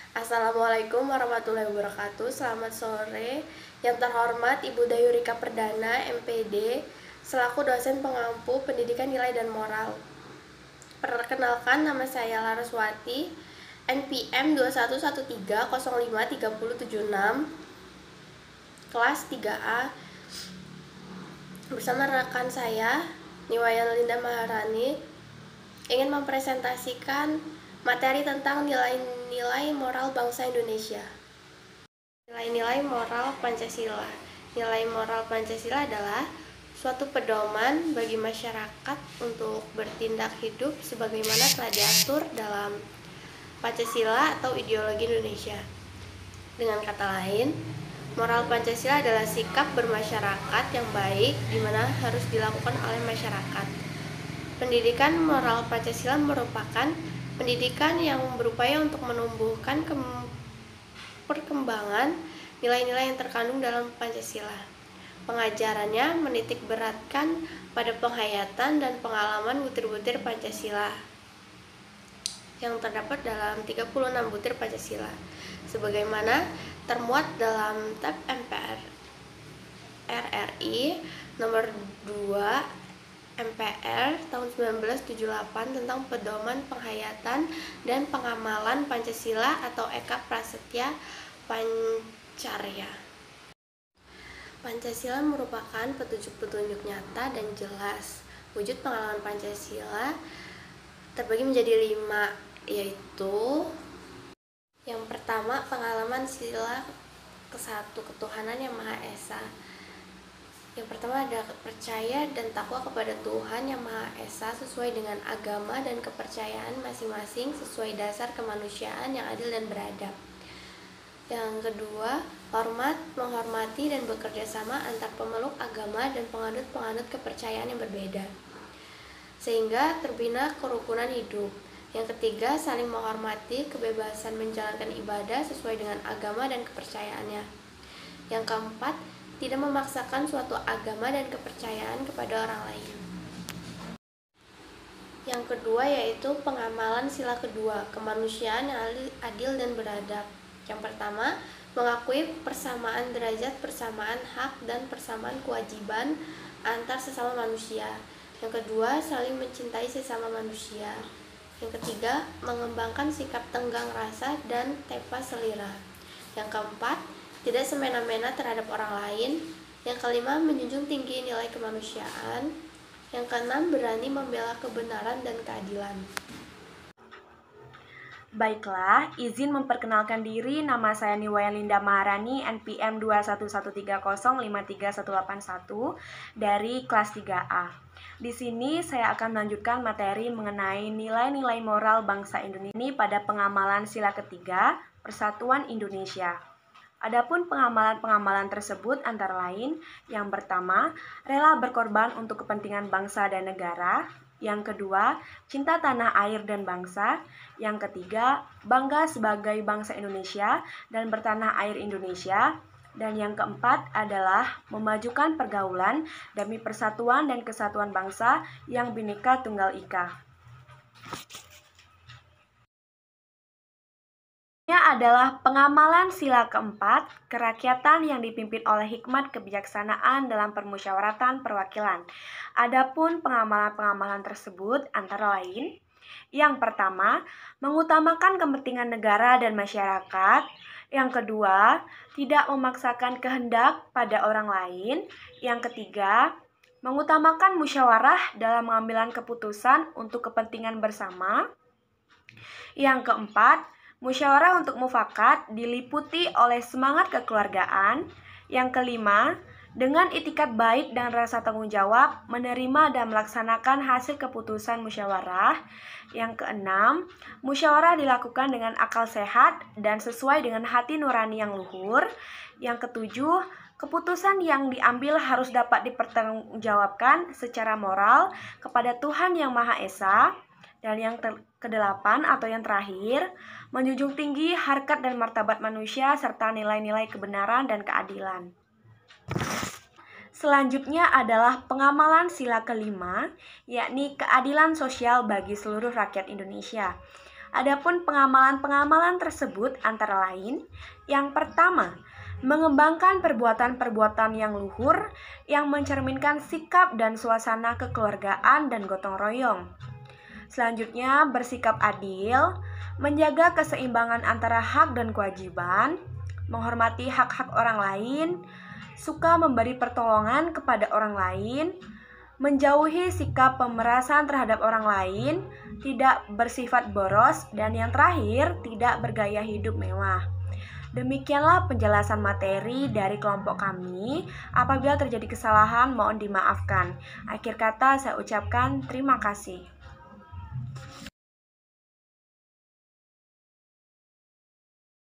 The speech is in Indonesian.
Assalamualaikum warahmatullahi wabarakatuh. Selamat sore. Yang terhormat Ibu Dayurika Perdana, MPD, selaku dosen pengampu pendidikan nilai dan moral. Perkenalkan, nama saya Laraswati, NPM 2113053076, kelas 3A. Bersama rekan saya, Niwayan Linda Maharani, ingin mempresentasikan materi tentang nilai-nilai moral bangsa Indonesia. Nilai-nilai moral Pancasila. Nilai moral Pancasila adalah suatu pedoman bagi masyarakat untuk bertindak hidup sebagaimana telah diatur dalam Pancasila atau ideologi Indonesia. Dengan kata lain, moral Pancasila adalah sikap bermasyarakat yang baik di mana harus dilakukan oleh masyarakat. Pendidikan moral Pancasila merupakan pendidikan yang berupaya untuk menumbuhkan perkembangan nilai-nilai yang terkandung dalam Pancasila. Pengajarannya menitik beratkan pada penghayatan dan pengalaman butir-butir Pancasila yang terdapat dalam 36 butir Pancasila, sebagaimana termuat dalam Tab MPR RRI nomor 2 MPR tahun 1978 tentang pedoman penghayatan dan pengamalan Pancasila atau Eka Prasetya Pancarya. Pancasila merupakan petunjuk-petunjuk nyata dan jelas. Wujud pengalaman Pancasila terbagi menjadi 5, yaitu yang pertama, pengalaman sila ke-1, ketuhanan yang Maha Esa. Yang pertama ada percaya dan takwa kepada Tuhan yang Maha Esa sesuai dengan agama dan kepercayaan masing-masing sesuai dasar kemanusiaan yang adil dan beradab. Yang kedua, menghormati dan bekerja sama antar pemeluk agama dan penganut kepercayaan yang berbeda, sehingga terbina kerukunan hidup. Yang ketiga, saling menghormati kebebasan menjalankan ibadah sesuai dengan agama dan kepercayaannya. Yang keempat, tidak memaksakan suatu agama dan kepercayaan kepada orang lain. Yang kedua yaitu pengamalan sila kedua, kemanusiaan yang adil dan beradab. Yang pertama, mengakui persamaan derajat, persamaan hak, dan persamaan kewajiban antar sesama manusia. Yang kedua, saling mencintai sesama manusia. Yang ketiga, mengembangkan sikap tenggang rasa dan tepa selira. Yang keempat, tidak semena-mena terhadap orang lain. Yang kelima, menjunjung tinggi nilai kemanusiaan. Yang keenam, berani membela kebenaran dan keadilan. Baiklah, izin memperkenalkan diri. Nama saya Niwayan Linda Maharani, NPM 2113053181 dari kelas 3A. Di sini saya akan melanjutkan materi mengenai nilai-nilai moral bangsa Indonesia ini pada pengamalan sila ketiga, Persatuan Indonesia. Adapun pengamalan-pengamalan tersebut antara lain, yang pertama, rela berkorban untuk kepentingan bangsa dan negara. Yang kedua, cinta tanah air dan bangsa. Yang ketiga, bangga sebagai bangsa Indonesia dan bertanah air Indonesia. Dan yang keempat adalah memajukan pergaulan demi persatuan dan kesatuan bangsa yang Bhinneka Tunggal Ika. Adalah pengamalan sila keempat, kerakyatan yang dipimpin oleh hikmat kebijaksanaan dalam permusyawaratan perwakilan. Adapun pengamalan-pengamalan tersebut antara lain, yang pertama, mengutamakan kepentingan negara dan masyarakat. Yang kedua, tidak memaksakan kehendak pada orang lain. Yang ketiga, mengutamakan musyawarah dalam pengambilan keputusan untuk kepentingan bersama. Yang keempat, musyawarah untuk mufakat diliputi oleh semangat kekeluargaan. Yang kelima, dengan itikat baik dan rasa tanggung jawab menerima dan melaksanakan hasil keputusan musyawarah. Yang keenam, musyawarah dilakukan dengan akal sehat dan sesuai dengan hati nurani yang luhur. Yang ketujuh, keputusan yang diambil harus dapat dipertanggungjawabkan secara moral kepada Tuhan Yang Maha Esa. Dan yang kedelapan atau yang terakhir, menjunjung tinggi harkat dan martabat manusia serta nilai-nilai kebenaran dan keadilan. Selanjutnya adalah pengamalan sila kelima, yakni keadilan sosial bagi seluruh rakyat Indonesia. Adapun pengamalan-pengamalan tersebut antara lain, yang pertama, mengembangkan perbuatan-perbuatan yang luhur yang mencerminkan sikap dan suasana kekeluargaan dan gotong royong. Selanjutnya, bersikap adil, menjaga keseimbangan antara hak dan kewajiban, menghormati hak-hak orang lain, suka memberi pertolongan kepada orang lain, menjauhi sikap pemerasan terhadap orang lain, tidak bersifat boros, dan yang terakhir, tidak bergaya hidup mewah. Demikianlah penjelasan materi dari kelompok kami. Apabila terjadi kesalahan, mohon dimaafkan. Akhir kata, saya ucapkan terima kasih.